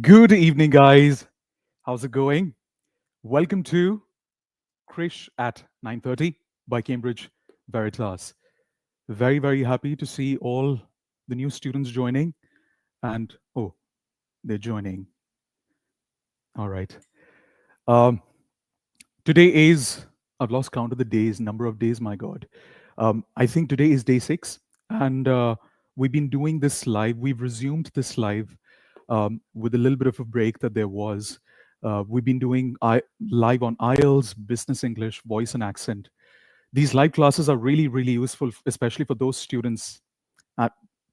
Good evening, guys. How's it going? Welcome to Krish at 9:30 by Cambridge Veritas. Very, very happy to see all the new students joining. And oh, they're joining. All right. Um, Today is, I've lost count of the days, number of days, my God. I think today is day 6. And we've been doing this live. We've resumed this live with a little bit of a break that there was. We've been doing live on IELTS, Business English, Voice and Accent. These live classes are really, really useful, especially for those students, at,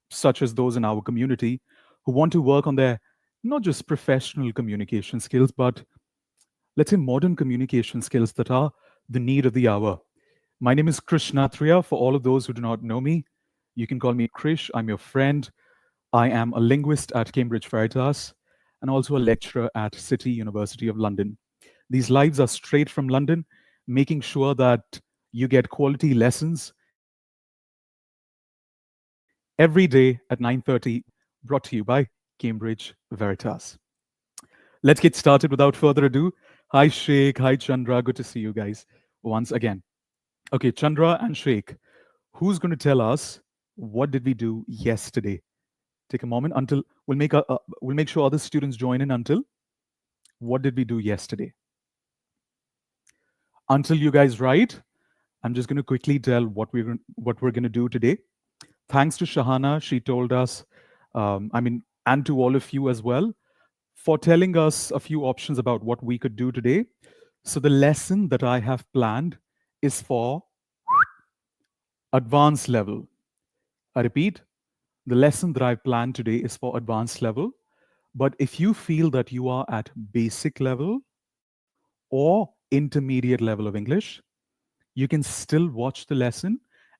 such as those in our community, who want to work on their not just professional communication skills, but let's say modern communication skills that are the need of the hour. My name is Krishnatrya. For all of those who do not know me, you can call me Krish. I'm your friend. I am a linguist at Cambridge Veritas and also a lecturer at City University of London. These lives are straight from London, making sure that you get quality lessons every day at 9:30, brought to you by Cambridge Veritas. Let's get started without further ado. Hi, Sheikh. Hi, Chandra. Good to see you guys once again. Okay, Chandra and Sheikh, who's going to tell us what did we do yesterday? Take a moment until we'll make sure other students join in until what did we do yesterday? Until you guys write, I'm just going to quickly tell what we're going to do today. Thanks to Shahana, she told us, and to all of you as well, for telling us a few options about what we could do today. So the lesson that I have planned is for advanced level. I repeat, the lesson that I planned today is for advanced level. But if you feel that you are at basic level or intermediate level of English, you can still watch the lesson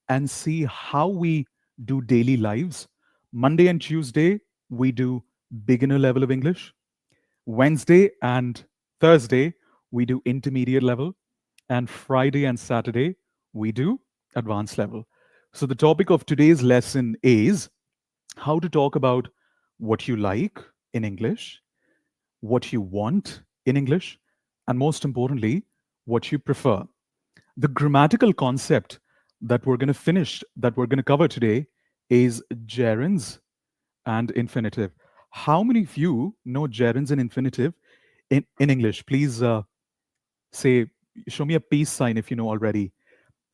and see how we do daily lives. Monday and Tuesday, we do beginner level of English. Wednesday and Thursday, we do intermediate level. And Friday and Saturday, we do advanced level. So the topic of today's lesson is how to talk about what you like in English, what you want in English, and most importantly, what you prefer. The grammatical concept that we're going to cover today is gerunds and infinitive. How many of you know gerunds and infinitive in English? Please say, show me a peace sign if you know already.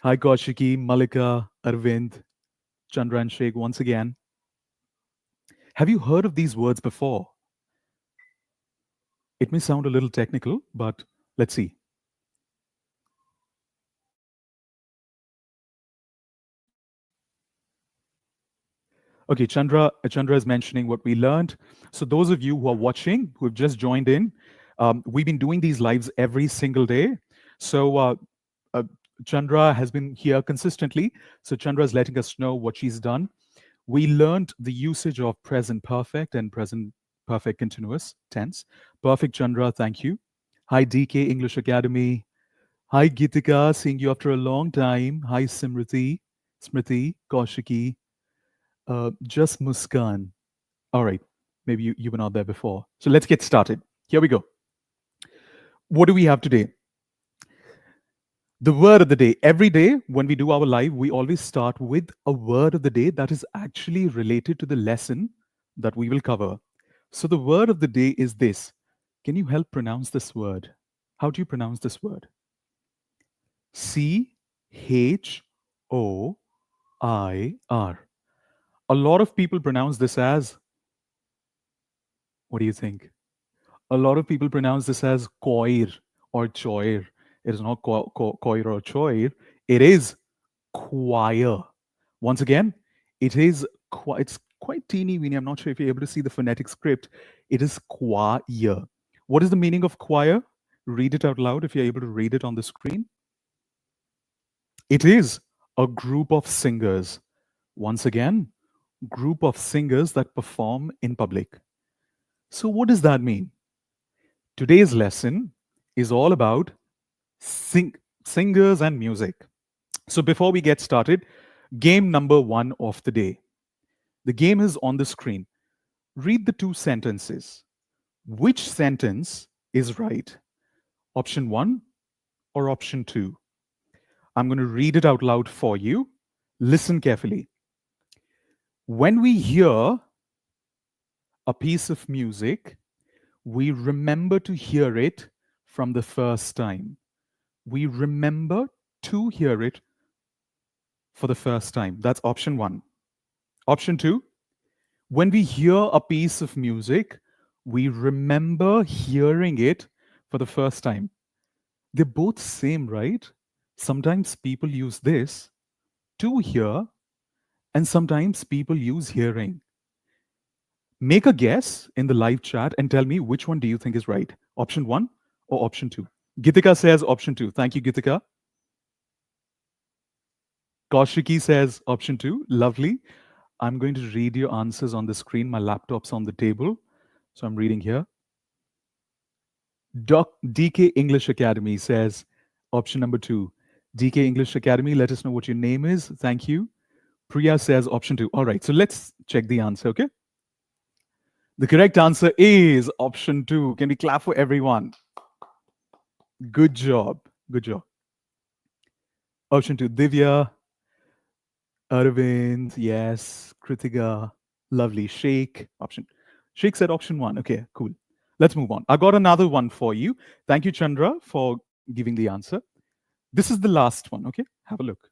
Hi, Kaushiki, Malika, Arvind, Chandra, and Sheikh once again. Have you heard of these words before? It may sound a little technical, but let's see. Okay, Chandra is mentioning what we learned. So those of you who are watching, who have just joined in, we've been doing these lives every single day. So uh, Chandra has been here consistently. So Chandra is letting us know what she's done. We learned the usage of present perfect and present perfect continuous tense. Perfect, Chandra, thank you. Hi, DK English Academy. Hi, Gitika, seeing you after a long time. Hi, Smriti, Kaushiki, just Muskan. All right, maybe you were not there before. So let's get started. Here we go. What do we have today? The word of the day. Every day when we do our live, we always start with a word of the day that is actually related to the lesson that we will cover. So the word of the day is this. Can you help pronounce this word? How do you pronounce this word? Choir. A lot of people pronounce this as, what do you think? A lot of people pronounce this as coir or choir. It is not coir or choir. It is choir. Once again, it's quite teeny weeny. I'm not sure if you're able to see the phonetic script. It is choir. What is the meaning of choir? Read it out loud if you're able to read it on the screen. It is a group of singers. Once again, group of singers that perform in public. So what does that mean? Today's lesson is all about singers and music. So before we get started, game number 1 of the day. The game is on the screen. Read the 2 sentences. Which sentence is right? Option one or option two? I'm going to read it out loud for you. Listen carefully. When we hear a piece of music, we remember to hear it from the first time. We remember to hear it for the first time. That's option one. Option two, when we hear a piece of music, we remember hearing it for the first time. They're both same, right? Sometimes people use this to hear, and sometimes people use hearing. Make a guess in the live chat and tell me which one do you think is right? Option one or option two? Gitika says option two. Thank you, Gitika. Kaushiki says option two. Lovely. I'm going to read your answers on the screen. My laptop's on the table. So I'm reading here. DK English Academy says option number two. DK English Academy, let us know what your name is. Thank you. Priya says option two. All right, so let's check the answer, okay? The correct answer is option two. Can we clap for everyone? Good job. Good job. Option two. Divya, Arvind, yes. Kritika, lovely. Sheikh, option. Sheikh said option one. Okay, cool. Let's move on. I got another one for you. Thank you, Chandra, for giving the answer. This is the last one, okay? Have a look.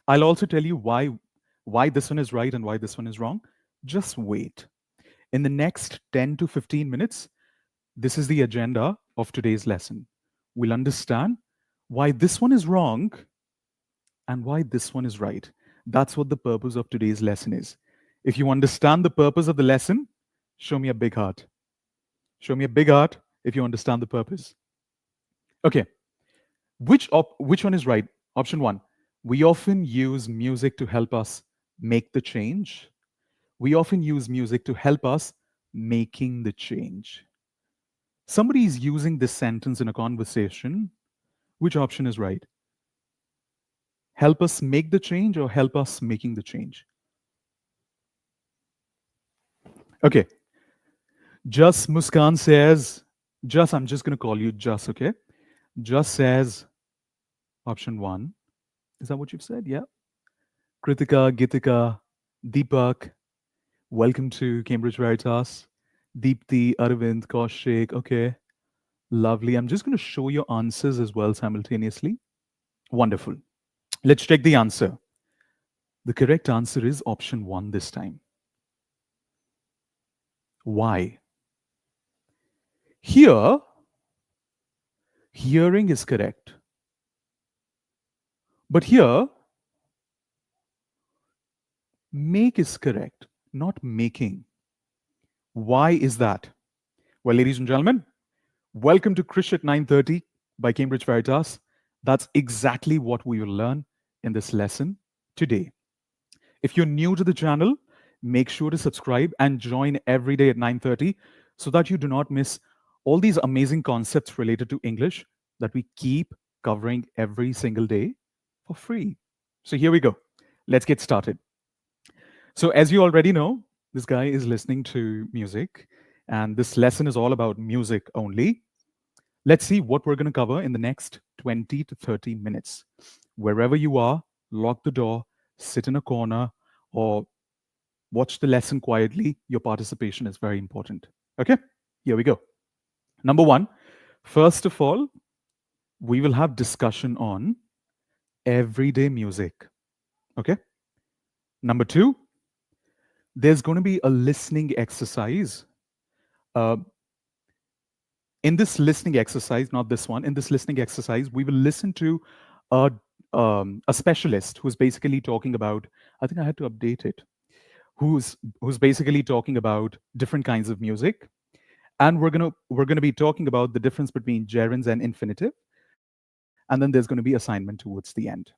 I'll also tell you why this one is right and why this one is wrong. Just wait. In the next 10 to 15 minutes, this is the agenda of today's lesson. We'll understand why this one is wrong and why this one is right. That's what the purpose of today's lesson is. If you understand the purpose of the lesson, show me a big heart. Show me a big heart if you understand the purpose. Okay. Which one is right? Option one. We often use music to help us make the change. We often use music to help us making the change. Somebody is using this sentence in a conversation. Which option is right? Help us make the change or help us making the change? Okay. Just Muskan says, Just, I'm just going to call you Just, okay? Just says option one. Is that what you've said? Yeah. Kritika, Gitika, Deepak, welcome to Cambridge Veritas. Deepthi, Arvind, Kaushik, okay. Lovely. I'm just going to show your answers as well simultaneously. Wonderful. Let's check the answer. The correct answer is option one this time. Why? Here, hearing is correct. But here, make is correct, not making. Why is that? Well, ladies and gentlemen, welcome to Krish at 9:30 by Cambridge Veritas. That's exactly what we will learn in this lesson today. If you're new to the channel, make sure to subscribe and join every day at 9:30 so that you do not miss all these amazing concepts related to English that we keep covering every single day for free. So here we go. Let's get started. So as you already know, this guy is listening to music, and this lesson is all about music only. Let's see what we're going to cover in the next 20 to 30 minutes. Wherever you are, lock the door, sit in a corner, or watch the lesson quietly. Your participation is very important. Okay, here we go. Number one, first of all, we will have discussion on everyday music. Okay. Number two, there's going to be a listening exercise. In this listening exercise, not this one, in this listening exercise, we will listen to a specialist who's basically talking about, I think I had to update it, who's basically talking about different kinds of music. And we're gonna be talking about the difference between gerunds and infinitive. And then there's going to be assignment towards the end.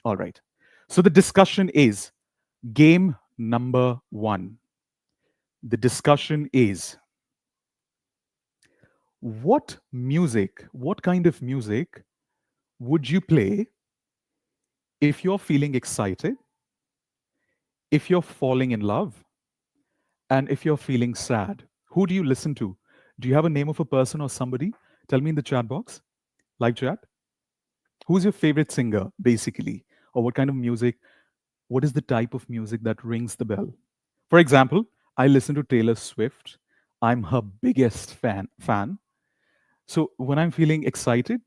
All right. So the discussion is game number one. The discussion is what kind of music would you play if you're feeling excited, if you're falling in love, and if you're feeling sad? Who do you listen to? Do you have a name of a person or somebody? Tell me in the chat box, live chat. Who's your favorite singer, basically? Or what kind of music? What is the type of music that rings the bell? For example, I listen to Taylor Swift. I'm her biggest fan. So when I'm feeling excited,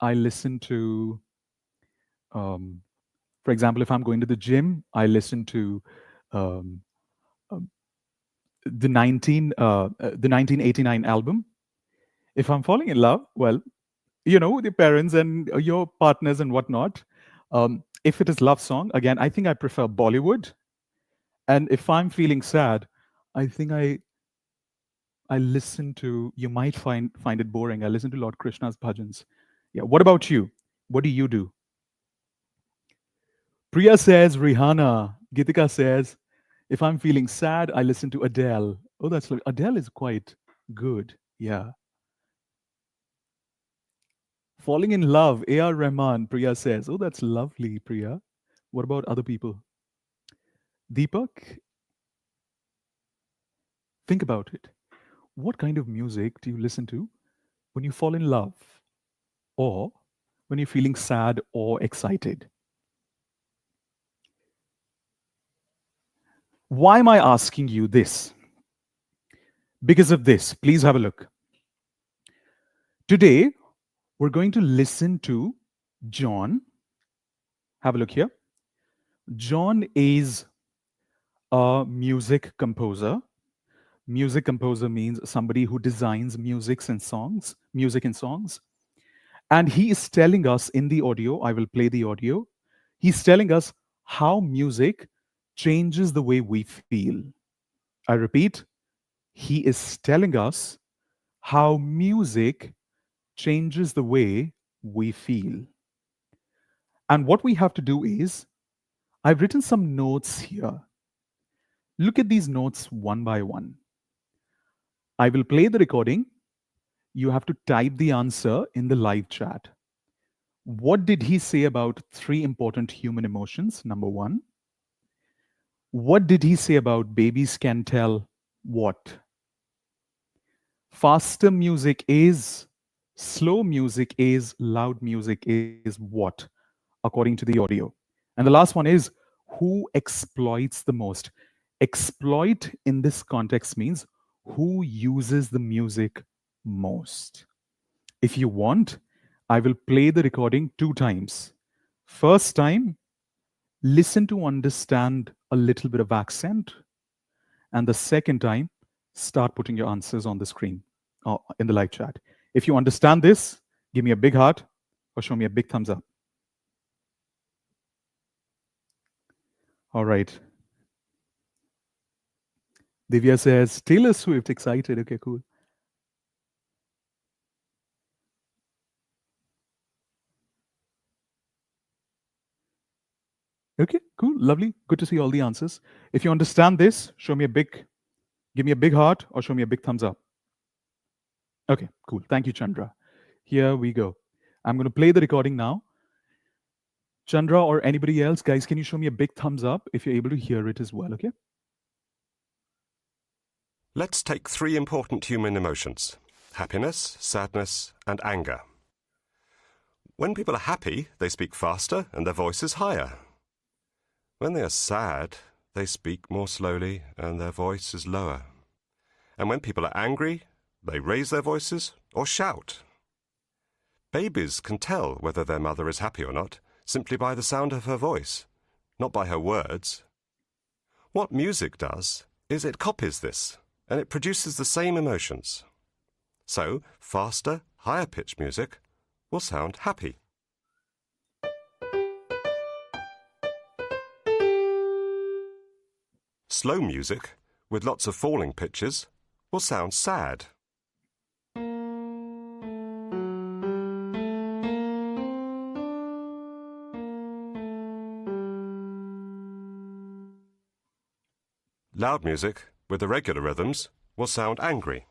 I listen to, um, for example, if I'm going to the gym, I listen to um, um, the 1989 album. If I'm falling in love, well, with your parents and your partners and whatnot. If it is love song, again, I think I prefer Bollywood. And if I'm feeling sad, I think I listen to. You might find it boring. I listen to Lord Krishna's bhajans. Yeah. What about you? What do you do? Priya says Rihanna. Gitika says, if I'm feeling sad, I listen to Adele. Oh, that's lovely. Adele is quite good. Yeah. Falling in love, A.R. Rahman, Priya says. Oh, that's lovely, Priya. What about other people? Deepak, think about it. What kind of music do you listen to when you fall in love or when you're feeling sad or excited? Why am I asking you this? Because of this. Please have a look. Today, we're going to listen to John. Have a look here. John is a music composer. Music composer means somebody who designs music and songs. And he is telling us in the audio, I will play the audio, he's telling us how music changes the way we feel. I repeat, he is telling us how music changes the way we feel. And what we have to do is, I've written some notes here. Look at these notes one by one. I will play the recording. You have to type the answer in the live chat. What did he say about three important human emotions? Number one. What did he say about babies can tell what? Faster music is, slow music is, loud music is what, according to the audio. And the last one is, who exploits the most? Exploit in this context means who uses the music most. If you want, I will play the recording 2 times. First time, listen to understand a little bit of accent. And the second time, start putting your answers on the screen in the live chat. If you understand this, give me a big heart or show me a big thumbs up. All right. Divya says, Taylor Swift, excited. Okay, cool. Okay, cool, lovely. Good to see all the answers. If you understand this, give me a big heart or show me a big thumbs up. Okay, cool. Thank you, Chandra. Here we go. I'm going to play the recording now. Chandra or anybody else, guys, can you show me a big thumbs up if you're able to hear it as well, okay? Let's take 3 important human emotions: happiness, sadness, and anger. When people are happy, they speak faster and their voice is higher. When they are sad, they speak more slowly and their voice is lower. And when people are angry, they raise their voices or shout. Babies can tell whether their mother is happy or not simply by the sound of her voice, not by her words. What music does is it copies this, and it produces the same emotions. So, faster, higher-pitched music will sound happy. Slow music, with lots of falling pitches, will sound sad. Loud music, with irregular rhythms, will sound angry.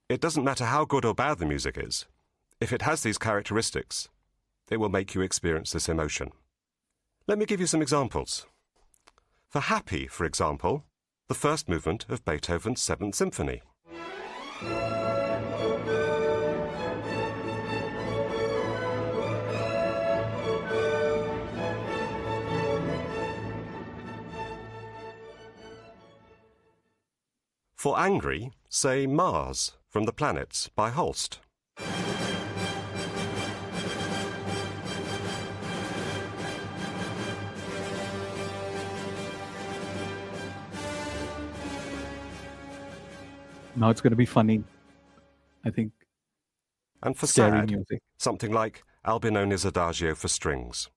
It doesn't matter how good or bad the music is. If it has these characteristics, it will make you experience this emotion. Let me give you some examples. For happy, for example, the first movement of Beethoven's Seventh Symphony. For angry, say Mars from the Planets by Holst. Now it's going to be funny. I think And for scary sad, music. something like Albinone's Adagio for strings.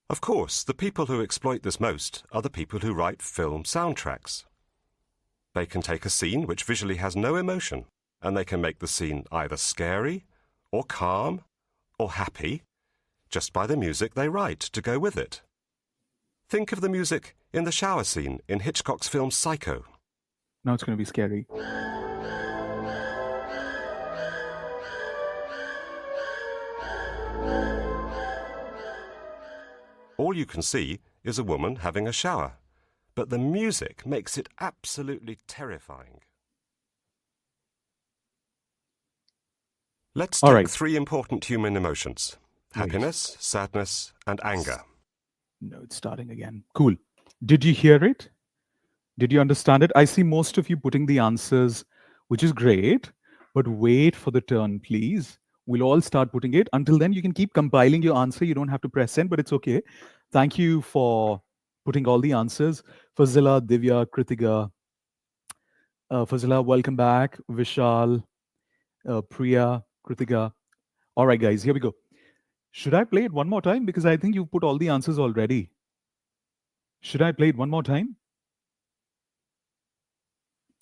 Of course, the people who exploit this most are the people who write film soundtracks. They can take a scene which visually has no emotion, and they can make the scene either scary, or calm, or happy, just by the music they write to go with it. Think of the music in the shower scene in Hitchcock's film Psycho. Now it's going to be scary. All you can see is a woman having a shower, but the music makes it absolutely terrifying. Let's All take right. 3 important human emotions: Wait. happiness, sadness, and anger. No, it's starting again. Cool. Did you hear it? Did you understand it? I see most of you putting the answers, which is great, but wait for the turn, please. We'll all start putting it. Until then, you can keep compiling your answer. You don't have to press send, but it's okay. Thank you for putting all the answers. Fazila, Divya, Kritika. Fazila, welcome back. Vishal, Priya, Kritika. All right, guys, here we go. Should I play it one more time? Because I think you've put all the answers already. Should I play it one more time?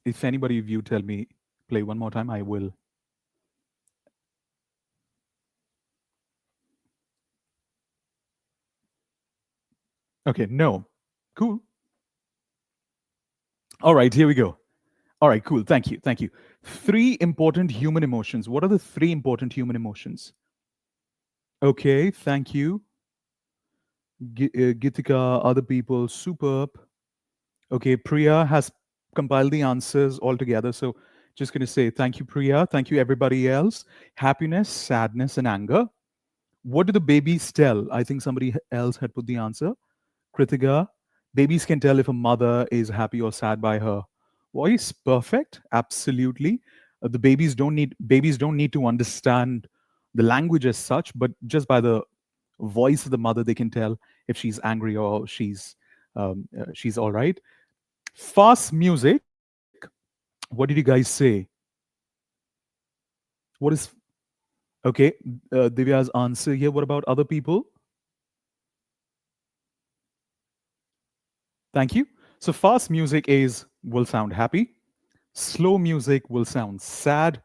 If anybody of you tell me play one more time, I will. Okay, no. Cool. All right, here we go. All right, cool. Thank you. Thank you. 3 important human emotions. What are the 3 important human emotions? Okay, thank you. Gitika, other people, superb. Okay, Priya has compiled the answers all together. So just going to say thank you, Priya. Thank you, everybody else. Happiness, sadness, and anger. What do the babies tell? I think somebody else had put the answer. Kritika, babies can tell if a mother is happy or sad by her voice. Perfect, absolutely. The babies don't need to understand the language as such, but just by the voice of the mother, they can tell if she's angry or she's all right. Fast music. What did you guys say? What is okay? Divya's answer here. What about other people? Thank you. So fast music will sound happy, slow music will sound sad,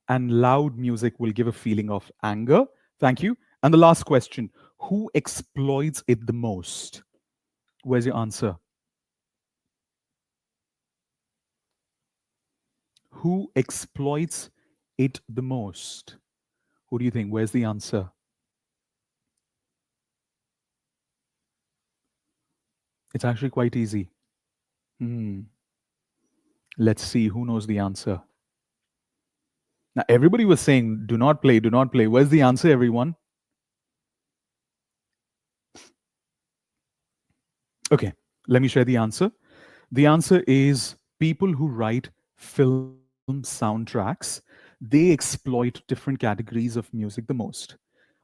and loud music will give a feeling of anger. Thank you. And the last question, who exploits it the most? Where's your answer? Who exploits it the most? Who do you think? Where's the answer? It's actually quite easy. Let's see who knows the answer. Now, everybody was saying, do not play, do not play. Where's the answer, everyone? Okay, let me share the answer. The answer is people who write film soundtracks, they exploit different categories of music the most.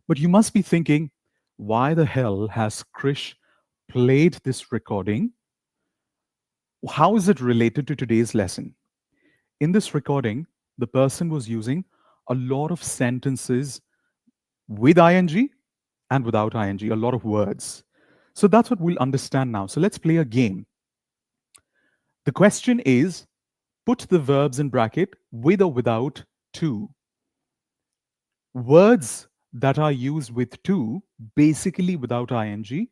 But you must be thinking, why the hell has Krish played this recording? How is it related to today's lesson? In this recording, the person was using a lot of sentences with ing and without ing, a lot of words. So that's what we'll understand now. So let's play a game. The question is, put the verbs in bracket with or without to. Words that are used with to, basically without ing,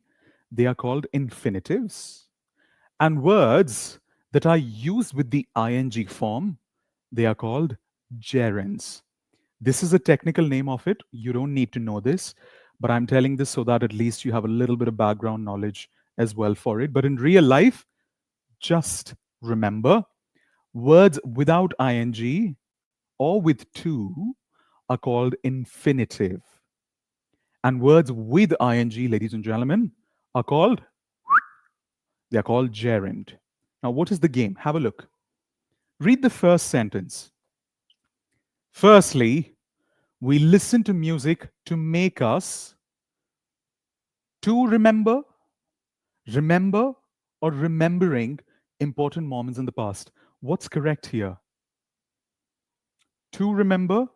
they are called infinitives. And words that are used with the ing form, they are called gerunds. This is a technical name of it. You don't need to know this, but I'm telling this so that at least you have a little bit of background knowledge as well for it. But in real life, just remember, words without ing or with to are called infinitive. And words with ing, ladies and gentlemen, are called, they are called gerund. Now, what is the game? Have a look. Read the first sentence. Firstly, we listen to music to make us to remember, or remembering important moments in the past. What's correct here? To remember,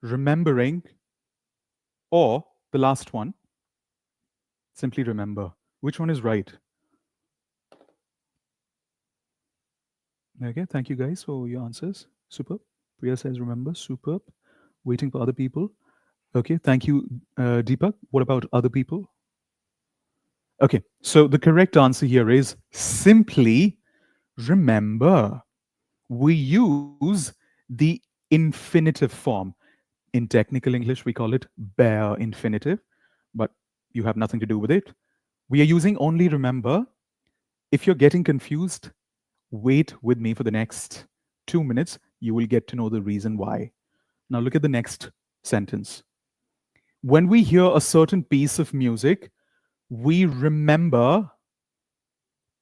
remembering, or the last one, simply remember. Which one is right? Okay, thank you guys for your answers. Superb. Priya says remember. Superb. Waiting for other people. Okay, thank you, Deepak. What about other people? Okay, so the correct answer here is simply remember. We use the infinitive form. In technical English, we call it bare infinitive, but you have nothing to do with it. We are using only remember. If you're getting confused, wait with me for the next 2 minutes. You will get to know the reason why. Now, look at the next sentence. When we hear a certain piece of music, we remember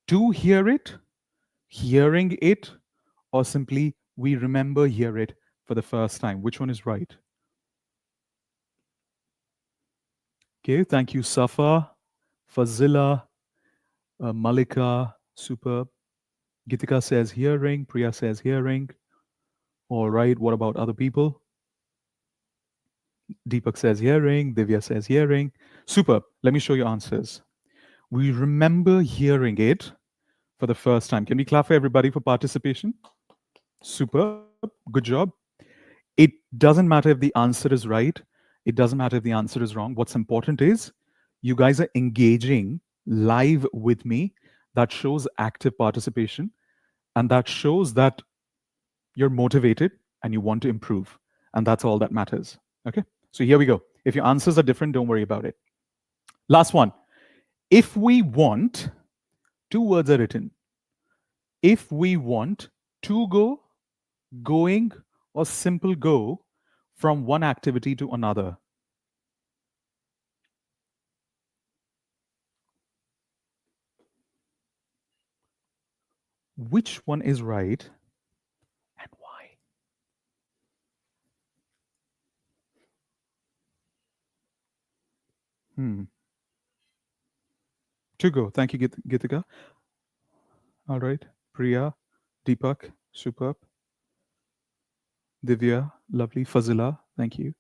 to hear it, hearing it, or simply we remember hear it for the first time. Which one is right? Okay, thank you, Safa, Fazila, Malika, superb. Gitika says hearing, Priya says hearing. All right, what about other people? Deepak says hearing, Divya says hearing. Superb. Let me show you answers. We remember hearing it for the first time. Can we clap for everybody for participation? Superb. Good job. It doesn't matter if the answer is right. It doesn't matter if the answer is wrong. What's important is you guys are engaging live with me. That shows active participation, and that shows that you're motivated and you want to improve. And that's all that matters. Okay? So here we go. If your answers are different, don't worry about it. Last one. If we want, two words are written. If we want to go, going, or simple go from one activity to another. Which one is right and why? To go. Thank you, Gitika. All right. Priya, Deepak, superb. Divya, lovely. Fazila, thank you.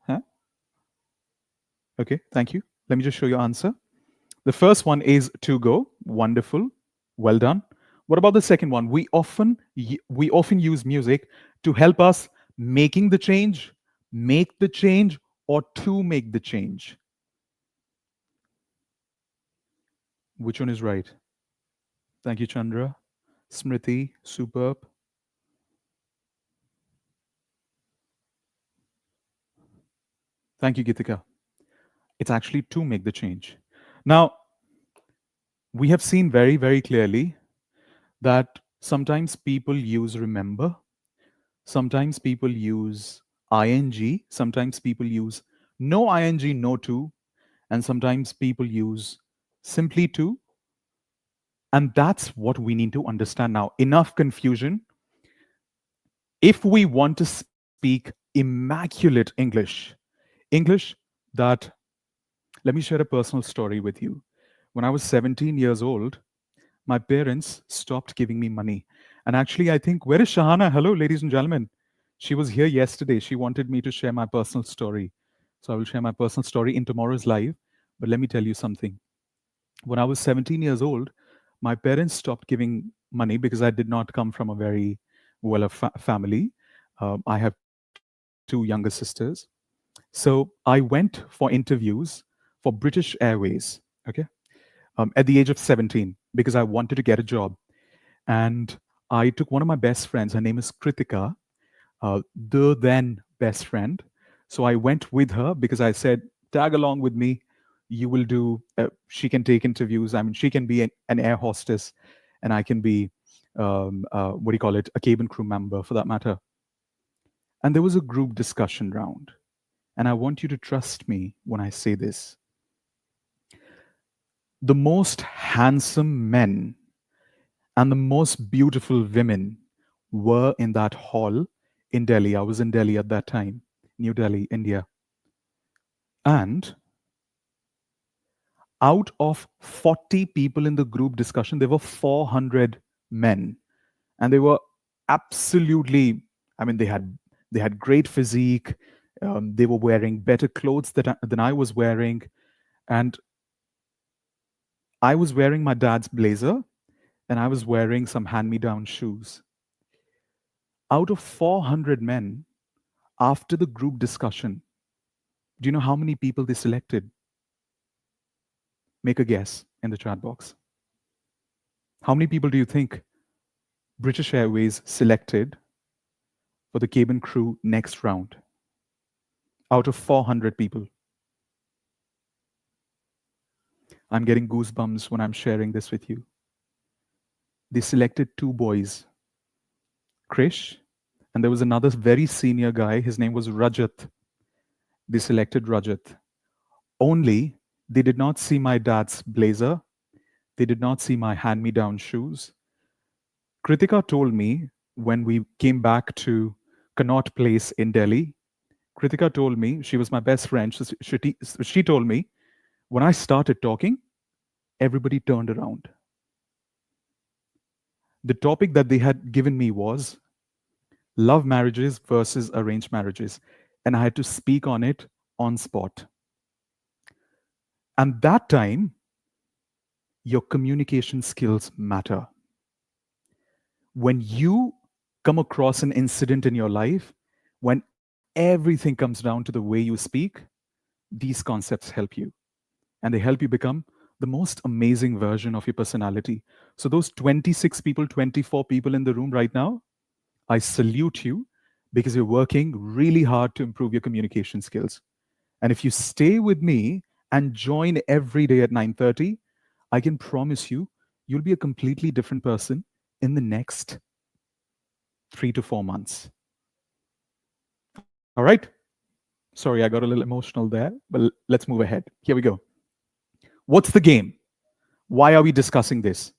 Huh? Okay, thank you. Let me just show you answer. The first one is to go. Wonderful. Well done. What about the second one? We often use music to help us making the change, make the change, or to make the change. Which one is right? Thank you, Chandra. Smriti, superb. Thank you, Gitika. It's actually to make the change. Now, we have seen very, very clearly that sometimes people use remember, sometimes people use ing, sometimes people use no ing, no to, and sometimes people use simply to. And that's what we need to understand now. Enough confusion. If we want to speak immaculate English that, let me share a personal story with you. When I was 17 years old, my parents stopped giving me money. And actually, I think, where is Shahana? Hello, ladies and gentlemen. She was here yesterday. She wanted me to share my personal story. So I will share my personal story in tomorrow's live. But let me tell you something. When I was 17 years old, my parents stopped giving money because I did not come from a very well off family. I have two younger sisters. So I went for interviews for British Airways, okay, at the age of 17 because I wanted to get a job. And I took one of my best friends, her name is Kritika, the then best friend. So I went with her because I said, tag along with me. You will do, she can take interviews. I mean, she can be an air hostess, and I can be, what do you call it, a cabin crew member for that matter. And there was a group discussion round. And I want you to trust me when I say this. The most handsome men and the most beautiful women were in that hall in Delhi. I was in Delhi at that time, New Delhi, India. And out of 40 people in the group discussion, there were 400 men. And they were absolutely, I mean, they had great physique. They were wearing better clothes than I was wearing. And I was wearing my dad's blazer and I was wearing some hand me down shoes. Out of 400 men, after the group discussion, do you know how many people they selected? Make a guess in the chat box. How many people do you think British Airways selected for the cabin crew next round? Out of 400 people. I'm getting goosebumps when I'm sharing this with you. They selected two boys, Krish, and there was another very senior guy. His name was Rajat. They selected Rajat. Only they did not see my dad's blazer. They did not see my hand me down shoes. Kritika told me when we came back to Connaught Place in Delhi, Kritika told me, she was my best friend. She told me, when I started talking, everybody turned around. The topic that they had given me was love marriages versus arranged marriages. And I had to speak on it on spot. And that time, your communication skills matter. When you come across an incident in your life, when everything comes down to the way you speak, these concepts help you. And they help you become the most amazing version of your personality. So, those 26 people, 24 people in the room right now, I salute you because you're working really hard to improve your communication skills. And if you stay with me and join every day at 9:30, I can promise you you'll be a completely different person in the next 3 to 4 months. All right? Sorry, I got a little emotional there, but let's move ahead. Here we go. What's the game? Why are we discussing this?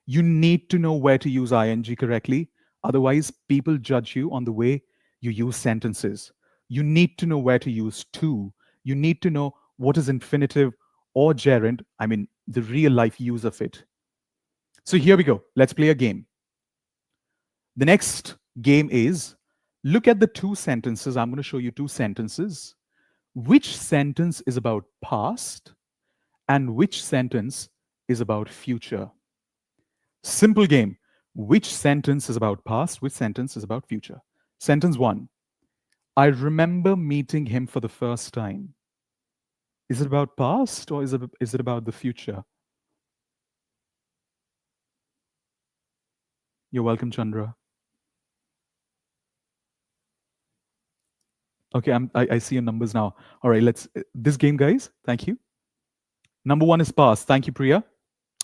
You need to know where to use ing correctly. Otherwise, people judge you on the way you use sentences. You need to know where to use to. You need to know what is infinitive or gerund, I mean, the real life use of it. So here we go. Let's play a game. The next game is look at the two sentences. I'm going to show you two sentences. Which sentence is about past and which sentence is about future? Simple game. Which sentence is about past? Which sentence is about future? Sentence one. I remember meeting him for the first time. Is it about past or is it about the future? You're welcome, Chandra. Okay, I see your numbers now. All right, let's this game, guys. Thank you. Number one is past. Thank you, Priya.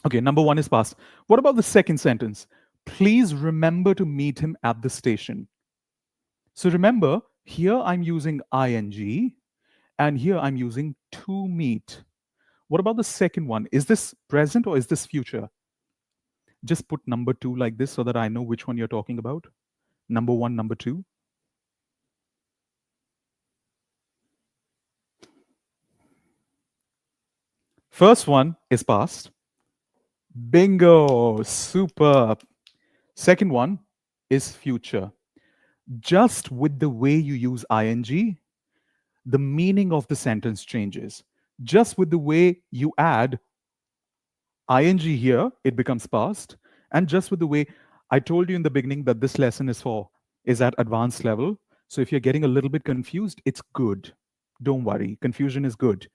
Okay, number one is past. What about the second sentence? Please remember to meet him at the station. So remember, here I'm using ing, and here I'm using to meet. What about the second one? Is this present or is this future? Just put number two like this so that I know which one you're talking about. Number one, number two. First one is past. Bingo, superb. Second one is future. Just with the way you use ing, the meaning of the sentence changes. Just with the way you add ing here, it becomes past. And just with the way I told you in the beginning that this lesson is at advanced level. So if you're getting a little bit confused, it's good. Don't worry. Confusion is good.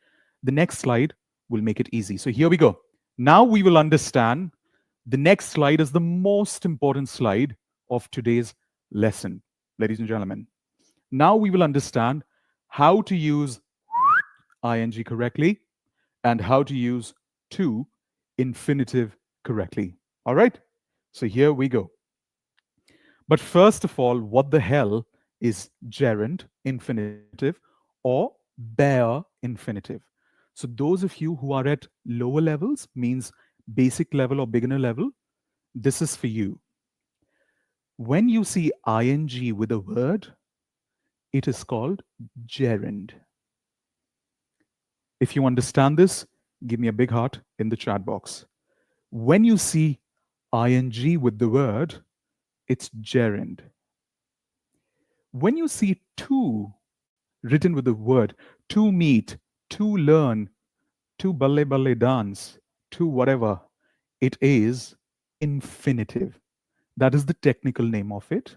The next slide will make it easy. So here we go. Now we will understand. The next slide is the most important slide of today's lesson, ladies and gentlemen. Now we will understand how to use ing correctly and how to use to infinitive correctly. All right? So here we go. But first of all, what the hell is gerund infinitive or bare infinitive? So those of you who are at lower levels, means basic level or beginner level, this is for you. When you see ing with a word, it is called gerund. If you understand this, give me a big heart in the chat box. When you see ing with the word, it's gerund. When you see to written with the word to meet, to learn, to balle dance, to whatever, it is infinitive. That is the technical name of it.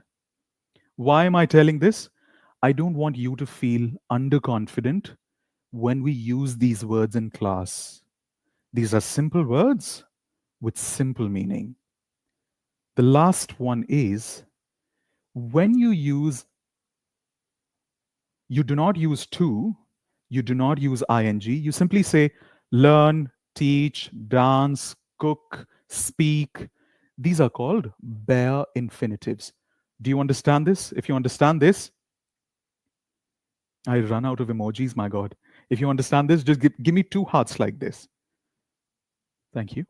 Why am I telling this? I don't want you to feel underconfident when we use these words in class. These are simple words with simple meaning. The last one is when you do not use to, you do not use ing, you simply say learn, teach, dance, cook, speak. These are called bare infinitives. Do you understand this? If you understand this, I run out of emojis, my God. If you understand this, just give me 2 hearts like this. Thank you.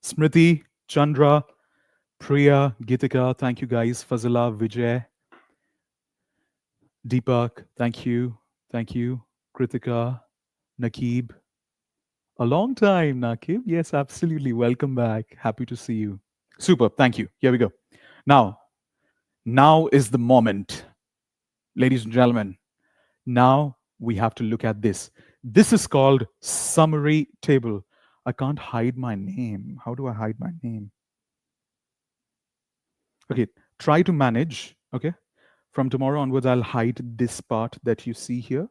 Smriti, Chandra, Priya, Gitika, thank you guys. Fazila, Vijay, Deepak, thank you. Thank you. Kritika, Nakib. A long time, Nakib. Yes, absolutely. Welcome back. Happy to see you. Super. Thank you. Here we go. Now, now is the moment, ladies and gentlemen. Now we have to look at this. This is called summary table. I can't hide my name. How do I hide my name? Okay, try to manage. Okay, from tomorrow onwards, I'll hide this part that you see here.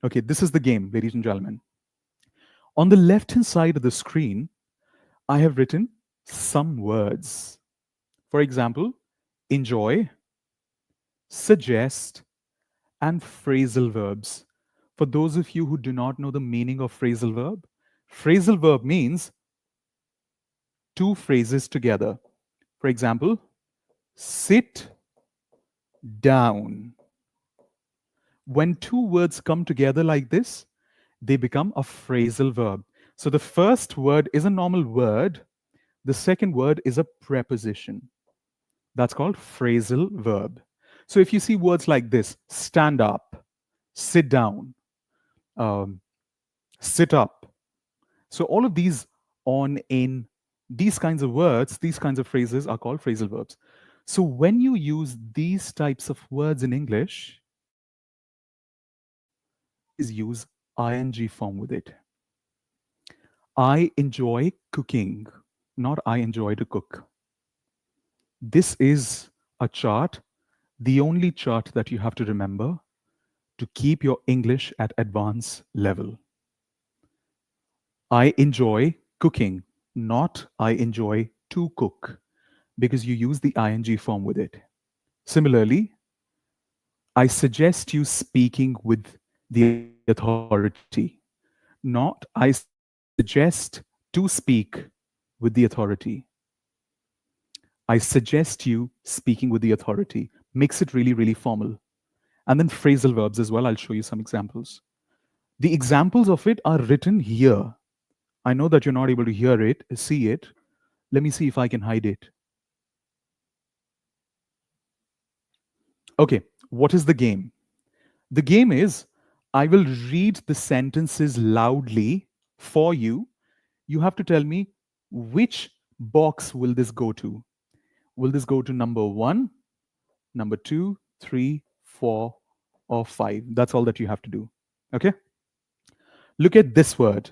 Okay, this is the game, ladies and gentlemen. On the left hand side of the screen, I have written some words. For example, enjoy, suggest, and phrasal verbs. For those of you who do not know the meaning of phrasal verb means two phrases together. For example, sit down. When two words come together like this, they become a phrasal verb. So the first word is a normal word, the second word is a preposition. That's called phrasal verb. So if you see words like this, stand up, sit down, sit up. So all of these on, in, these kinds of words, these kinds of phrases are called phrasal verbs. So when you use these types of words in English, is use ing form with it. I enjoy cooking, not I enjoy to cook. This is a chart, the only chart that you have to remember to keep your English at advanced level. I enjoy cooking, not I enjoy to cook, because you use the ing form with it. Similarly, I suggest you speaking with the authority, not I suggest to speak with the authority. I suggest you speaking with the authority. Makes it really, really formal. And then phrasal verbs as well. I'll show you some examples. The examples of it are written here. I know that you're not able to hear it, see it. Let me see if I can hide it. Okay, what is the game? The game is I will read the sentences loudly for you. You have to tell me which box will this go to. Will this go to number 1, number 2, 3, 4, or 5. That's all that you have to do. Okay? Look at this word: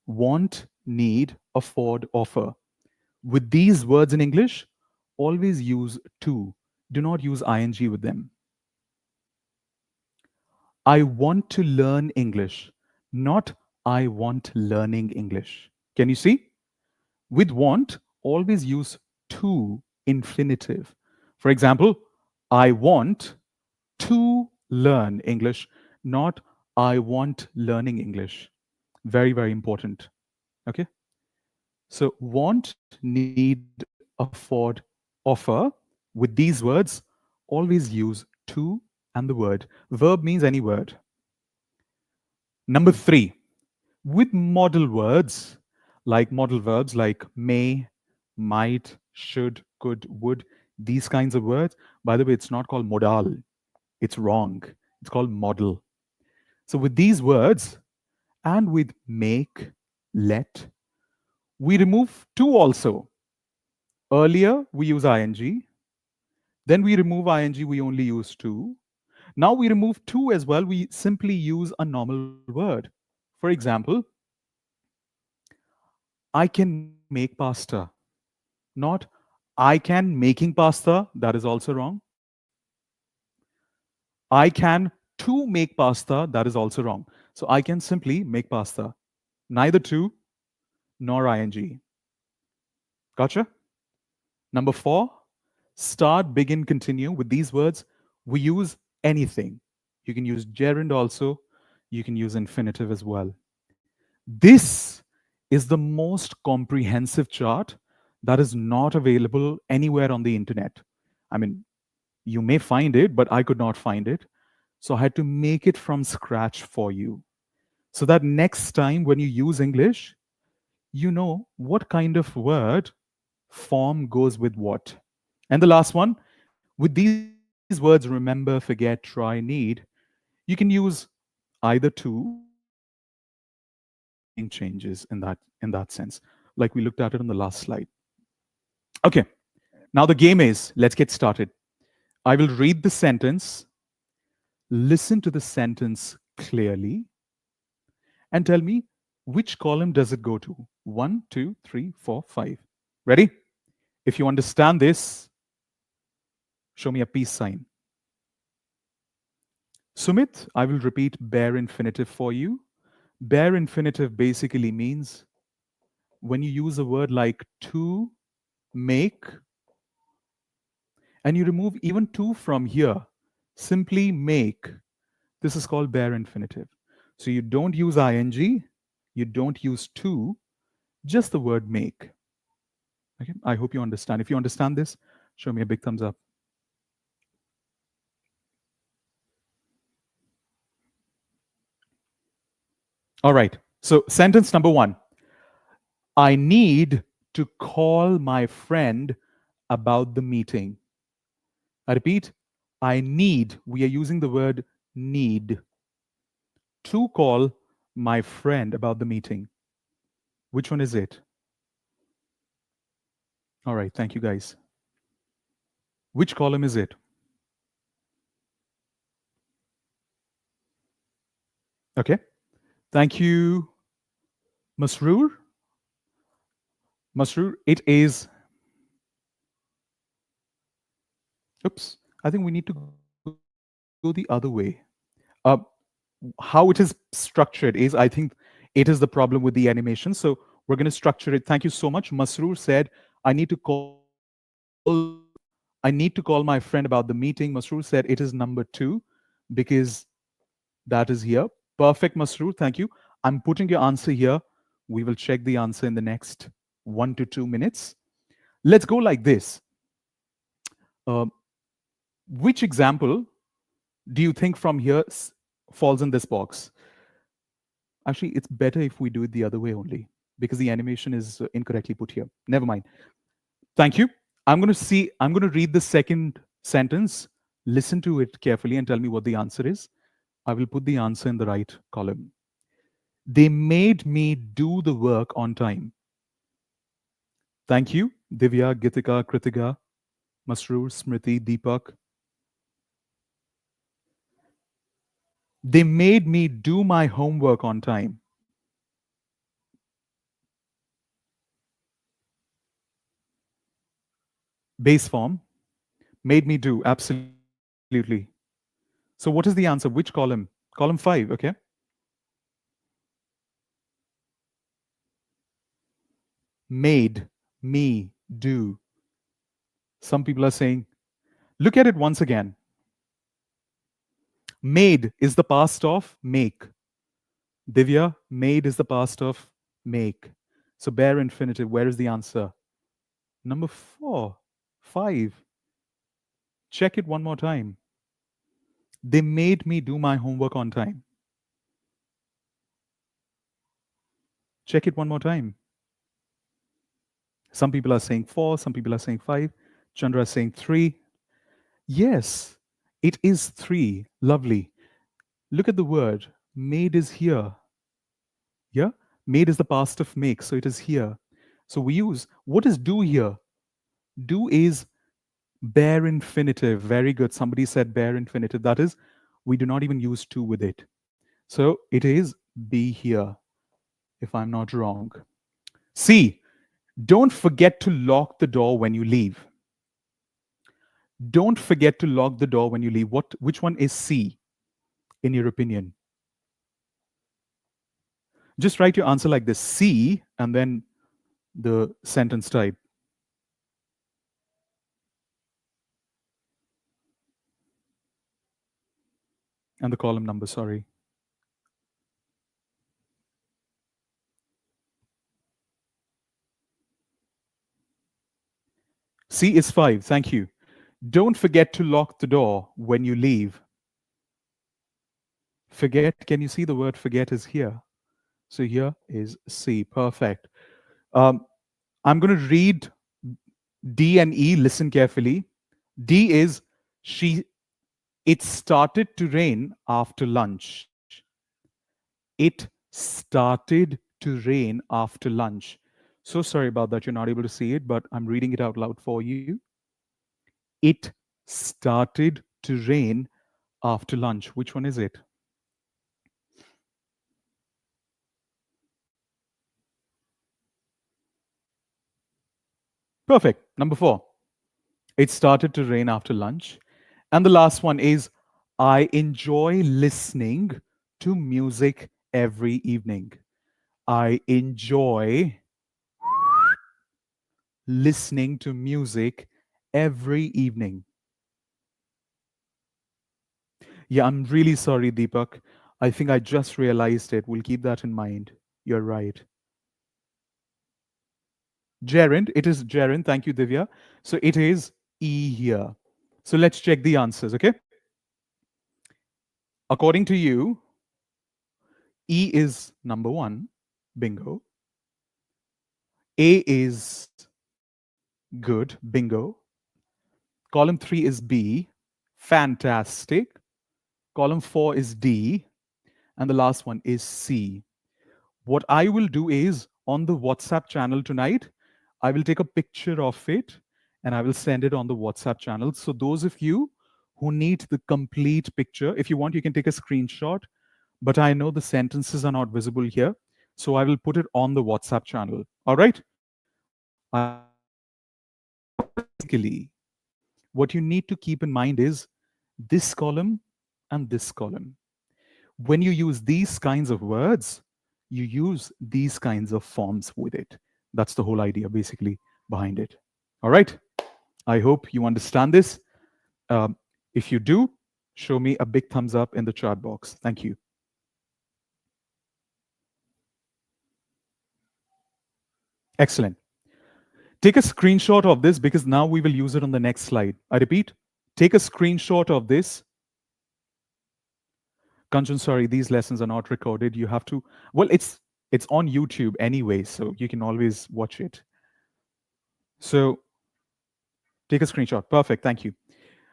want, need, afford, offer. With these words in English, always use to. Do not use ing with them. I want to learn English, not I want learning English. Can you see? With want, always use to infinitive. For example, I want to learn English, not I want learning English. Very, very important. Okay. So, want, need, afford, offer. With these words, always use to and the word. Verb means any word. Number three, with modal words, like modal verbs like may, might, should, could, would, these kinds of words. By the way, it's not called modal, it's wrong. It's called modal. So, with these words and with make, let, we remove to also. Earlier, we use ing. Then we remove ing, we only use to. Now we remove to as well. We simply use a normal word. For example, I can make pasta, not I can making pasta. That is also wrong. I can to make pasta. That is also wrong. So I can simply make pasta. Neither to nor ing. Gotcha? Number four, start, begin, continue. With these words, we use anything. You can use gerund also. You can use infinitive as well. This is the most comprehensive chart that is not available anywhere on the internet. I mean, you may find it, but I could not find it. So I had to make it from scratch for you so that next time when you use English, you know what kind of word form goes with what. And the last one, with these words, remember, forget, try, need, you can use either to or make changes in that sense, like we looked at it on the last slide. Okay, now the game is let's get started. I will read the sentence, listen to the sentence clearly, and tell me which column does it go to. One, two, three, four, five. Ready? If you understand this, show me a peace sign. Sumit, I will repeat bare infinitive for you. Bare infinitive basically means when you use a word like to, make, and you remove even to from here, simply make. This is called bare infinitive. So you don't use ing, you don't use to, just the word make. Okay, I hope you understand. If you understand this, show me a big thumbs up. All right. So sentence number one, I need to call my friend about the meeting. I repeat, I need, we are using the word need, to call my friend about the meeting. Which one is it? All right, thank you guys. Which column is it? Okay, thank you, Masroor. Masroor, it is, oops, I think we need to go the other way. Uh, how it is structured is, I think it is the problem with the animation. So we're going to structure it. Thank you so much. Masroor said, I need to call I need to call my friend about the meeting. Masroor said it is number 2 because that is here. Perfect, Masroor. Thank you. I'm putting your answer here. We will check the answer in the next 1 to 2 minutes. Let's go like this. Uh, which example do you think from here falls in this box? Actually, it's better if we do it the other way only because the animation is incorrectly put here. Never mind. Thank you. I'm going to read the second sentence. Listen to it carefully and tell me what the answer is. I will put the answer in the right column. They made me do the work on time. Thank you, Divya, Gitika, Kritika, Masroor, Smriti, Deepak. They made me do my homework on time. Base form, made me do, absolutely. So what is the answer? Which column? Column 5, okay? Made me do. Some people are saying, look at it once again. Made is the past of make. Divya, made is the past of make. So bare infinitive, where is the answer? Number 4, 5. Check it one more time. They made me do my homework on time. Check it one more time. Some people are saying 4, some people are saying 5. Chandra is saying 3. Yes, it is 3. Lovely. Look at the word. Made is here. Yeah? Made is the past of make, so it is here. So we use, what is do here? Do is bare infinitive. Very good. Somebody said bare infinitive. That is, we do not even use to with it. So it is be here, if I'm not wrong. C, don't forget to lock the door when you leave. Don't forget to lock the door when you leave. Which one is C, in your opinion? Just write your answer like this, C, and then the sentence type. And the column number, sorry. C is 5. Thank you. Don't forget to lock the door when you leave. Forget, can you see the word forget is here? So here is C. Perfect. Um, I'm going to read D and E. Listen carefully. D is she. It started to rain after lunch. It started to rain after lunch. So sorry about that. You're not able to see it, but I'm reading it out loud for you. It started to rain after lunch. Which one is it? Perfect. Number 4. It started to rain after lunch. And the last one is I enjoy listening to music every evening. I enjoy listening to music every evening. Yeah, I'm really sorry, Deepak. I think I just realized it. We'll keep that in mind. You're right. Gerund, it is gerund. Thank you, Divya. So it is E here. So let's check the answers, okay? According to you, E is number 1. Bingo. A is good. Bingo. Column 3 is B. Fantastic. Column 4 is D. And the last one is C. What I will do is on the WhatsApp channel tonight, I will take a picture of it and I will send it on the WhatsApp channel. So, those of you who need the complete picture, if you want, you can take a screenshot. But I know the sentences are not visible here. So, I will put it on the WhatsApp channel. All right. I will send it on the WhatsApp channel. Basically, what you need to keep in mind is this column and this column. When you use these kinds of words, you use these kinds of forms with it. That's the whole idea, basically, behind it. All right. I hope you understand this. Um, if you do, show me a big thumbs up in the chat box. Thank you. Excellent. Take a screenshot of this because now we will use it on the next slide. I repeat, take a screenshot of this. Kanchan, sorry, these lessons are not recorded. You have to, well, it's on YouTube anyway, so you can always watch it. So take a screenshot. Perfect. Thank you.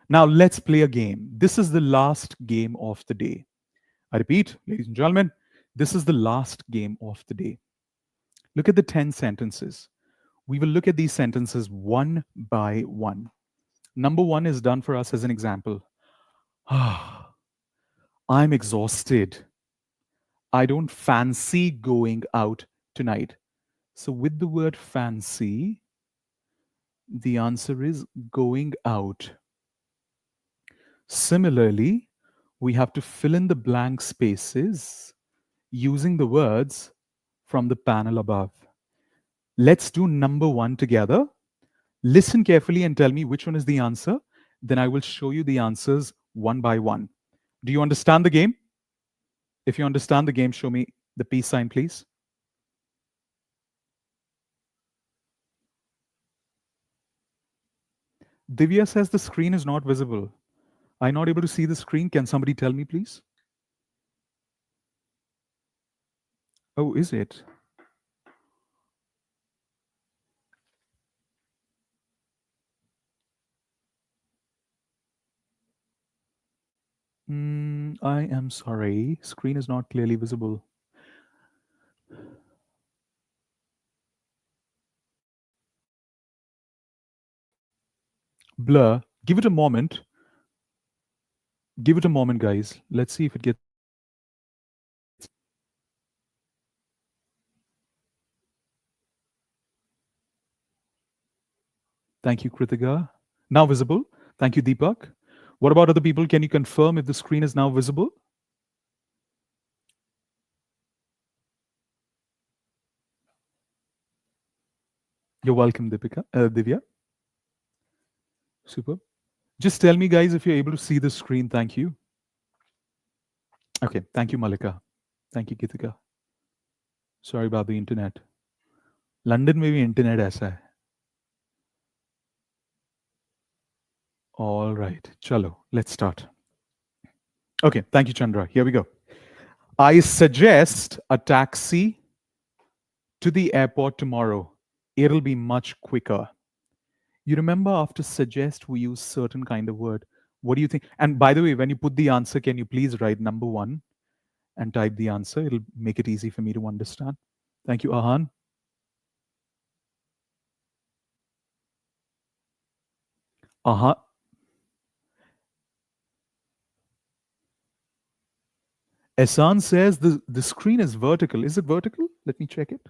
Now let's play a game. This is the last game of the day. I repeat, ladies and gentlemen, this is the last game of the day. Look at the 10 sentences. We will look at these sentences one by one. Number 1 is done for us as an example. I'm exhausted. I don't fancy going out tonight. So, with the word fancy, the answer is going out. Similarly, we have to fill in the blank spaces using the words from the panel above. Let's do number one together. Listen carefully and tell me which one is the answer. Then I will show you the answers one by one. Do you understand the game? If you understand the game, show me the peace sign, please. Divya says the screen is not visible. I'm not able to see the screen. Can somebody tell me, please? Oh, is it? I am sorry. Screen is not clearly visible. Blur. Give it a moment. Give it a moment, guys. Let's see if it gets. Thank you, Kritika. Now visible. Thank you, Deepak. What about other people? Can you confirm if the screen is now visible? You're welcome, Divya. Super. Just tell me, guys, if you're able to see the screen. Thank you. Okay. Thank you, Malika. Thank you, Kritika. Sorry about the internet. London में भी internet ऐसा है. All right. Chalo. Let's start. Okay. Thank you, Chandra. Here we go. I suggest a taxi to the airport tomorrow. It'll be much quicker. You remember after suggest, we use certain kind of word. What do you think? And by the way, when you put the answer, can you please write number one and type the answer? It'll make it easy for me to understand. Thank you, Ahan. Aha. Ehsan says the screen is vertical. Is it vertical? Let me check it.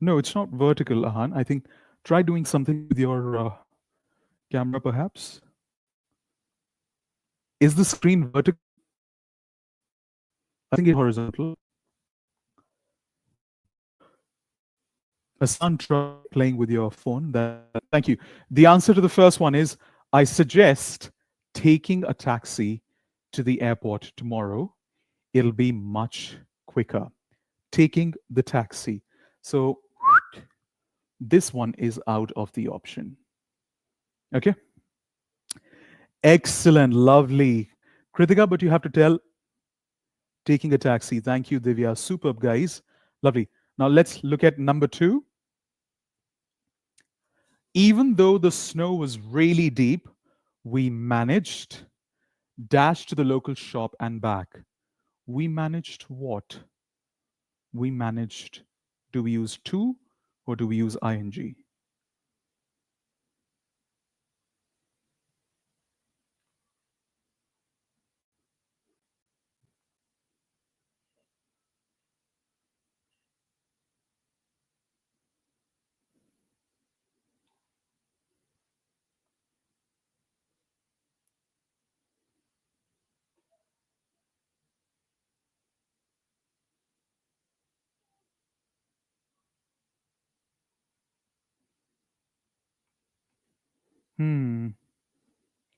No, it's not vertical, Ahan. I think try doing something with your camera, perhaps. Is the screen vertical? I think it's horizontal. Asan, try playing with your phone. Thank you. The answer to the first one is I suggest taking a taxi to the airport tomorrow. It'll be much quicker. Taking the taxi. So this one is out of the option. Okay. Excellent. Lovely. Kritika, but you have to tell taking a taxi. Thank you, Divya. Superb, guys. Lovely. Now let's look at number two. Even though the snow was really deep, we managed dash to the local shop and back. We managed what? We managed. Do we use to or do we use ing?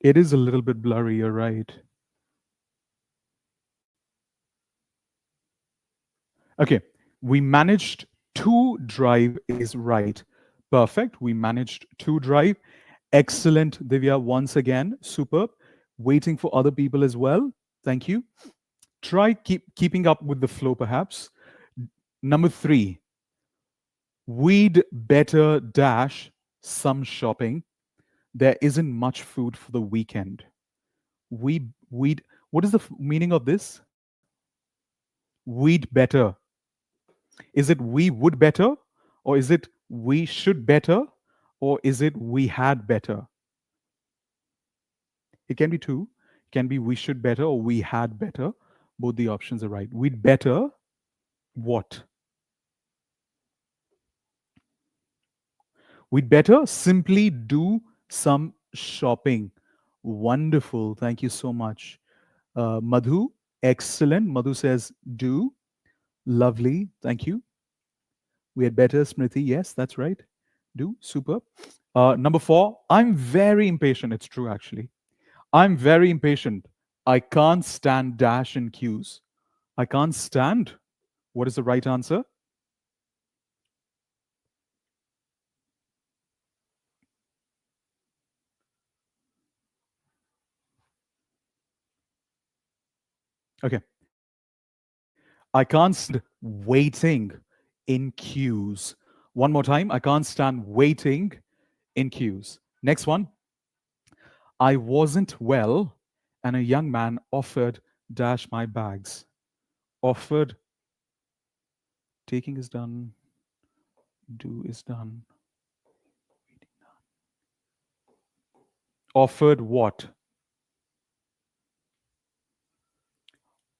It is a little bit blurry, you're right. Okay, we managed to drive is right. Perfect. We managed to drive. Excellent, Divya, once again. Superb. Waiting for other people as well. Thank you. Try keeping up with the flow, perhaps. Number three, we'd better dash some shopping. There isn't much food for the weekend. We'd, what is the meaning of this? We'd better. Is it we would better? Or is it we should better? Or is it we had better? It can be two. can be we should better or we had better. Both the options are right. We'd better what? We'd better simply do some shopping. Wonderful. Thank you so much. Madhu, excellent. Madhu says do. Lovely. Thank you. We had better, Smriti. Yes, that's right. Do. Super. Number 4, I'm very impatient. It's true, actually. I'm very impatient. I can't stand dash in queues. I can't stand. What is the right answer? Okay. I can't stand waiting in queues. One more time. I can't stand waiting in queues. Next one. I wasn't well, and a young man offered dash my bags. Offered, taking is done, do is done. Offered what?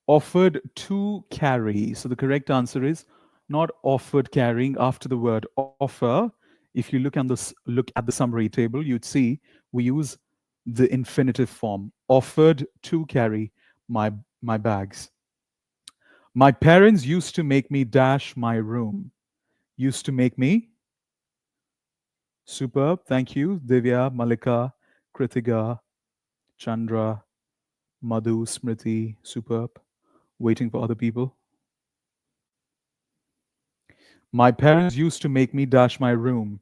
Offered to carry. So the correct answer is not offered carrying after the word offer. If you look at the summary table, you'd see we use the infinitive form. Offered to carry my my bags. My parents used to make me dash my room. Used to make me. Superb. Thank you. Divya, Malika, Kritika, Chandra, Madhu, Smriti. Superb. Waiting for other people. My parents used to make me dash my room.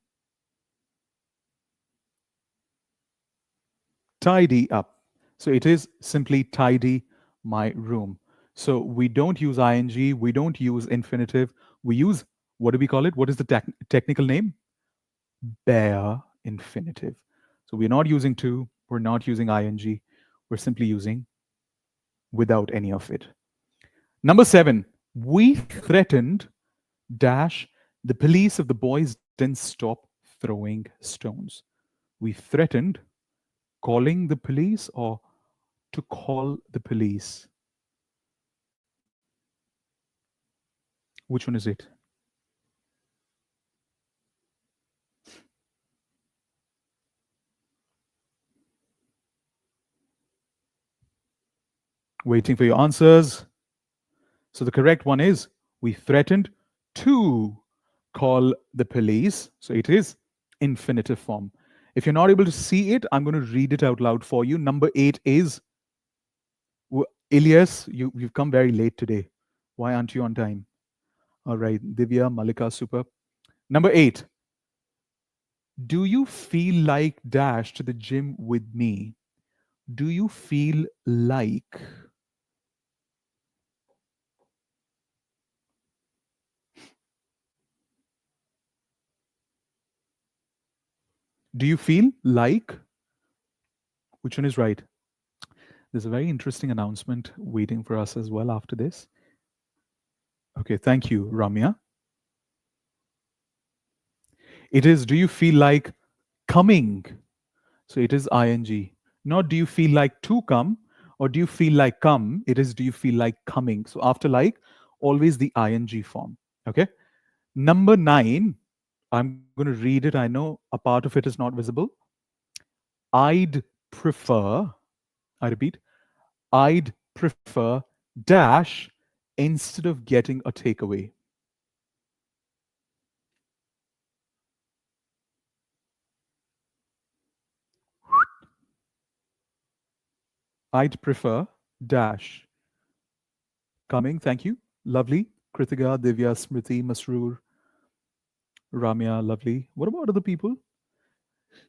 Tidy up. So it is simply tidy my room. So we don't use ing, we don't use infinitive. We use, what do we call it? What is the technical name? Bare infinitive. So we're not using to, we're not using ing, we're simply using without any of it. Number 7, we threatened dash the police if the boys didn't stop throwing stones. We threatened calling the police or to call the police. Which one is it? Waiting for your answers. So the correct one is we threatened to call the police. So it is infinitive form. If you're not able to see it, I'm going to read it out loud for you. Number 8 is Ilyas, you've come very late today. Why aren't you on time? All right, Divya, Malika, super. Number 8, do you feel like dash to the gym with me? Do you feel like? Do you feel like? Which one is right? There's a very interesting announcement waiting for us as well after this. Okay, thank you, Ramya. It is, do you feel like coming? So it is ing. Not do you feel like to come or do you feel like come? It is do you feel like coming? So after like, always the ing form. Okay. Number 9, I'm going to read it. I know a part of it is not visible. I'd prefer, I repeat, I'd prefer dash instead of getting a takeaway. I'd prefer dash. Coming, thank you. Lovely. Kritika, Divya, Smriti, Masroor, Ramya, lovely. What about other people?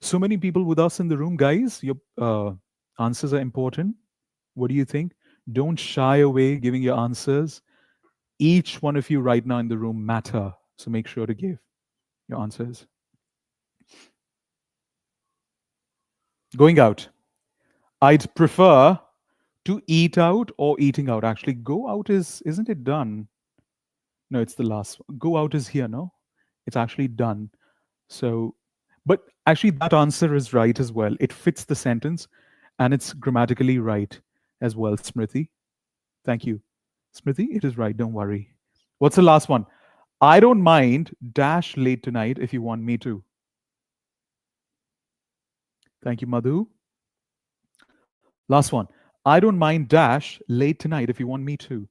So many people with us in the room, guys. Your answers are important. What do you think? Don't shy away giving your answers. Each one of you right now in the room matter. So make sure to give your answers. Going out. I'd prefer to eat out or eating out. Actually, go out isn't it done? No, it's the last one. Go out is here, no? It's actually done. So, but actually, that answer is right as well. It fits the sentence and it's grammatically right. as well, Smriti. Thank you. Smriti, it is right. Don't worry. What's the last one? I don't mind dash late tonight if you want me to. Thank you, Madhu. Last one. I don't mind dash late tonight if you want me to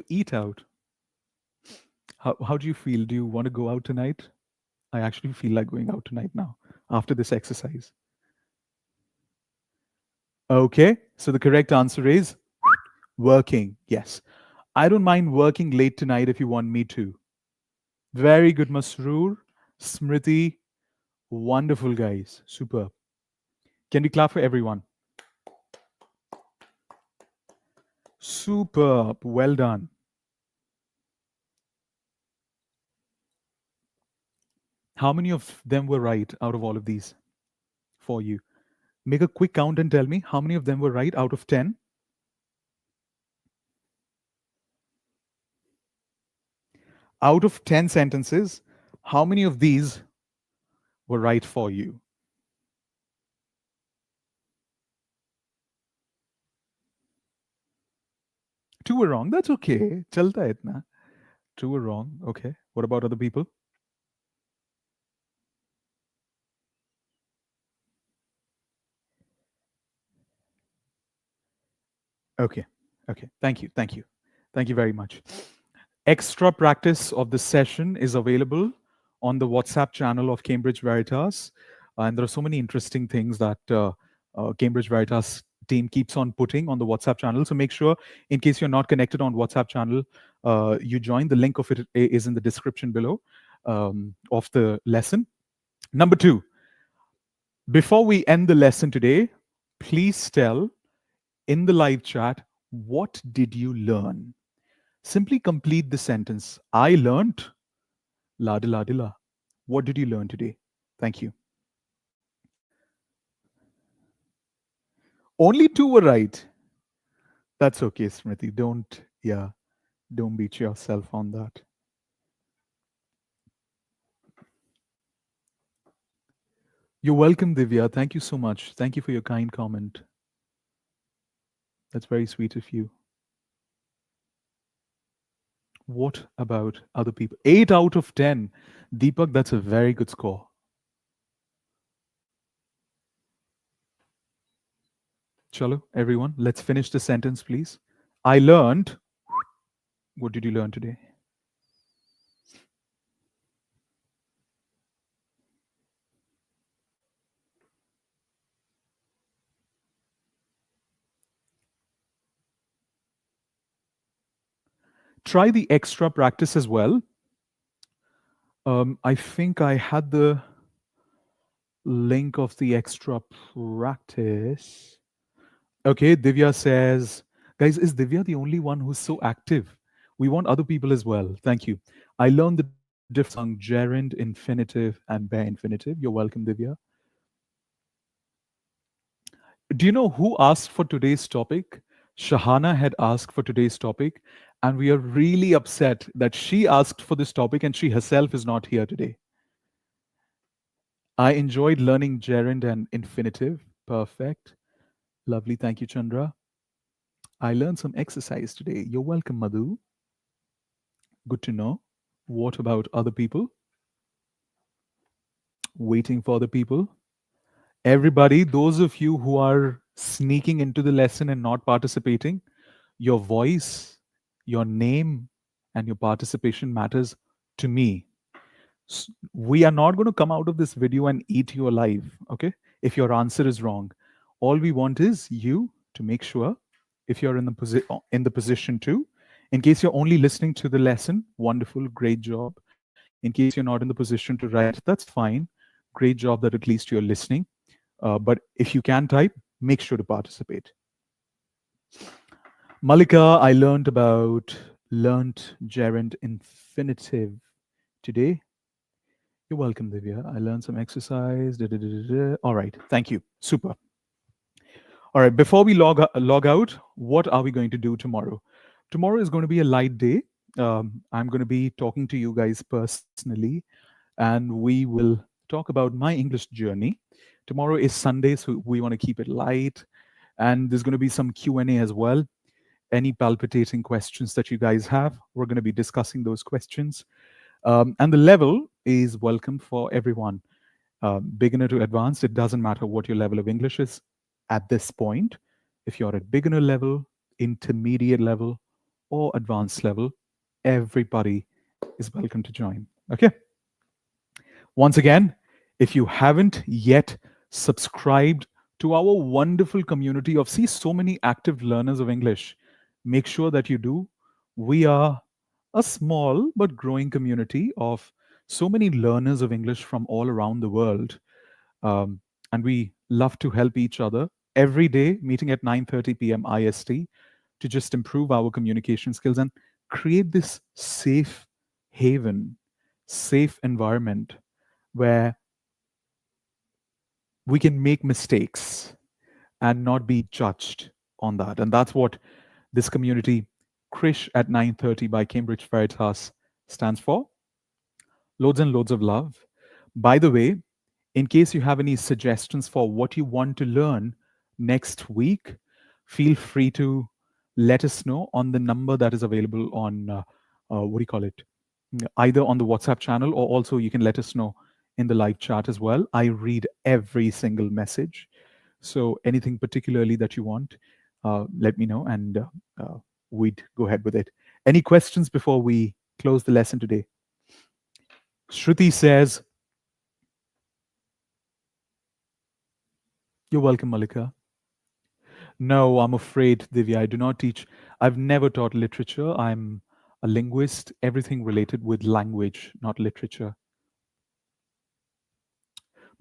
eat out. How do you feel? Do you want to go out tonight? I actually feel like going out tonight now after this exercise. Okay, so the correct answer is working. Yes. I don't mind working late tonight if you want me to. Very good, Masroor. Smriti. Wonderful, guys. Superb. Can we clap for everyone? Superb. Well done. How many of them were right out of all of these for you? Make a quick count and tell me how many of them were right out of 10. Out of 10 sentences, how many of these were right for you? Two were wrong. That's okay. Chalta hai itna. Two were wrong. Okay. What about other people? Okay. Okay. Thank you. Thank you. Thank you very much. Extra practice of this session is available on the WhatsApp channel of Cambridge Veritas. And there are so many interesting things that Cambridge Veritas team keeps on putting on the WhatsApp channel. So make sure, in case you're not connected on WhatsApp channel, you join. The link of it is in the description below of the lesson. Number two, before we end the lesson today, please tell in the live chat, what did you learn? Simply complete the sentence. I learned la de la de la. What did you learn today? Thank you. Only two were right. That's okay, Smriti. Don't beat yourself on that. You're welcome, Divya. Thank you so much. Thank you for your kind comment. That's very sweet of you. What about other people? 8 out of 10. Deepak, that's a very good score. Chalo, everyone, let's finish the sentence, please. I learned. What did you learn today? Try the extra practice as well. I think I had the link of the extra practice. Okay, Divya says, guys, is Divya the only one who's so active? We want other people as well. Thank you. I learned the difference on gerund, infinitive, and bare infinitive. You're welcome, Divya. Do you know who asked for today's topic? Shahana had asked for today's topic, and we are really upset that she asked for this topic and she herself is not here today. I enjoyed learning gerund and infinitive. Perfect. Lovely. Thank you, Chandra. I learned some exercise today. You're welcome, Madhu. Good to know. What about other people? Waiting for other people. Everybody, those of you who are sneaking into the lesson and not participating, your voice, your name, and your participation matters to me. We are not going to come out of this video and eat you alive, okay? If your answer is wrong. All we want is you to make sure, if you're in the position to, in case you're only listening to the lesson, wonderful, great job. In case you're not in the position to write, that's fine. Great job that at least you're listening. But if you can type, make sure to participate. Malika, I learned gerund infinitive today. You're welcome, Divya. I learned some exercise. All right, thank you. Super. All right, before we log out, what are we going to do tomorrow? Tomorrow is going to be a light day. I'm going to be talking to you guys personally, and we will talk about my English journey. Tomorrow is Sunday, so we want to keep it light. And there's going to be some Q&A as well. Any palpitating questions that you guys have, we're going to be discussing those questions. And the level is welcome for everyone, beginner to advanced. It doesn't matter what your level of English is at this point. If you're at beginner level, intermediate level, or advanced level, everybody is welcome to join. Okay. Once again, if you haven't yet subscribed to our wonderful community of so many active learners of English, make sure that you do. We are a small but growing community of so many learners of English from all around the world. Um, and we love to help each other every day, meeting at 9:30 p.m. IST to just improve our communication skills and create this safe haven, safe environment where we can make mistakes and not be judged on that. And that's what this community, Krish at 9:30 by Cambridge Veritas, stands for. Loads and loads of love. By the way, in case you have any suggestions for what you want to learn next week, feel free to let us know on the number that is available on, what do you call it? Either on the WhatsApp channel, or also you can let us know in the live chat as well. I read every single message. So anything particularly that you want, let me know, and we'd go ahead with it. Any questions before we close the lesson today? Shruti says, "You're welcome, Malika." No, I'm afraid, Divya, I do not teach. I've never taught literature. I'm a linguist, everything related with language, not literature.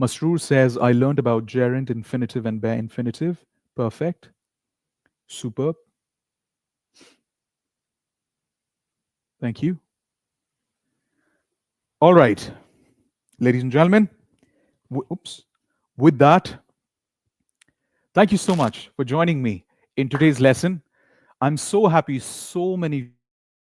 Masroor says, I learned about gerund infinitive and bare infinitive. Perfect. Superb. Thank you. All right, ladies and gentlemen, oops. With that, thank you so much for joining me in today's lesson. I'm so happy so many of you guys have joined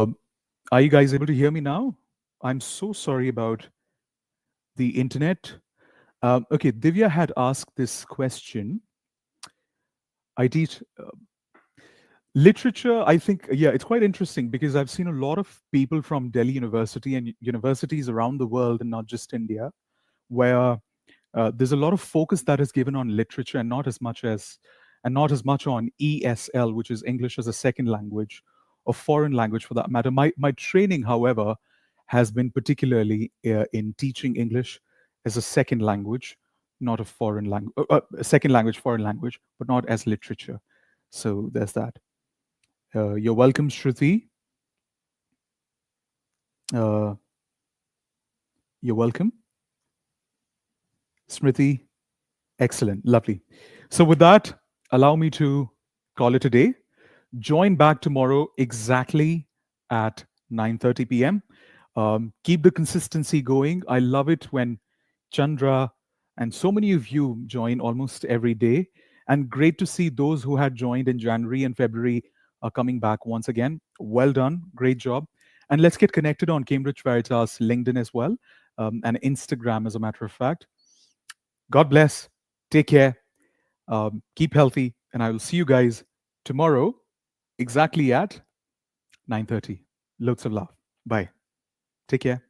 us. Are you guys able to hear me now? I'm so sorry about the internet. Okay, Divya had asked this question. I teach literature. I think, yeah, it's quite interesting because I've seen a lot of people from Delhi University and universities around the world, and not just India, where there's a lot of focus that is given on literature and not as much on ESL, which is English as a second language, a foreign language for that matter. My training, however, has been particularly in teaching English as a second language, not a foreign language, a second language, foreign language, but not as literature. So there's that. You're welcome, Shruti. Uh, you're welcome, Smriti. Excellent, lovely. So with that, allow me to call it a day. Join back tomorrow exactly at 9:30 p.m. Keep the consistency going. I love it when Chandra and so many of you join almost every day. And great to see those who had joined in January and February are coming back once again. Well done. Great job. And let's get connected on Cambridge Veritas, LinkedIn as well, and Instagram, as a matter of fact. God bless. Take care. Keep healthy. And I will see you guys tomorrow exactly at 9:30. Loads of love. Bye. Take care.